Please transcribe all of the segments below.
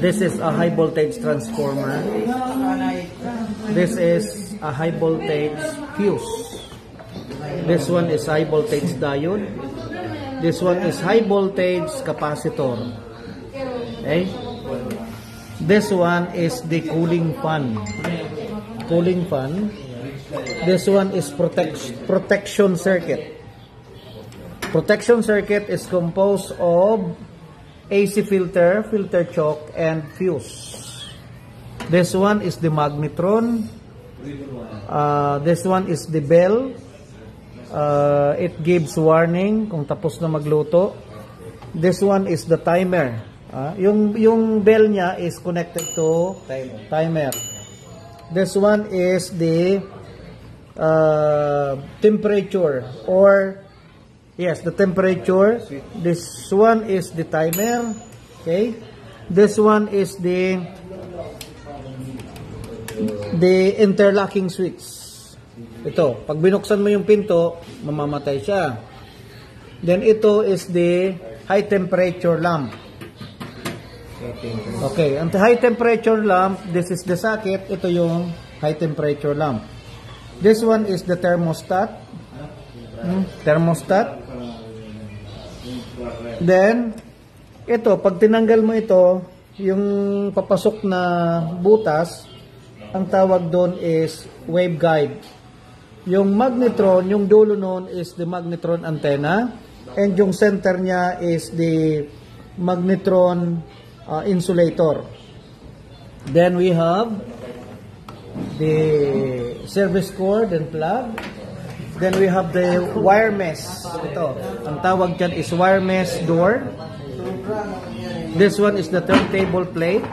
This is a high voltage transformer. This is a high voltage fuse. This one is high voltage diode. This one is high voltage capacitor. Okay? This one is the cooling fan. Cooling fan. This one is protection circuit. Protection circuit is composed of AC filter, filter choke, and fuse. This one is the magnetron. This one is the bell. It gives warning kung tapos na magluto. This one is the timer. Yung bell niya is connected to timer. This one is the temperature, or yes, the temperature. This one is the timer. Okay. This one is the interlocking switch. Ito, pag binuksan mo yung pinto, mamamatay siya. Then ito is the high temperature lamp. Okay, ang high temperature lamp, this is the socket. Ito yung high temperature lamp. This one is the thermostat. Thermostat. Then, ito, pag tinanggal mo ito, yung papasok na butas, ang tawag doon is waveguide. Yung magnetron, yung dulo noon is the magnetron antenna, and yung center niya is the magnetron insulator. Then we have the service cord and plug. Then we have the wire mesh. Ito, ang tawag dyan is wire mesh door. This one is the turntable plate,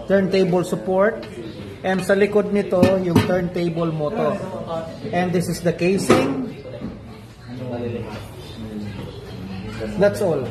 turntable support, and sa likod nito yung turntable motor. And this is the casing. That's all.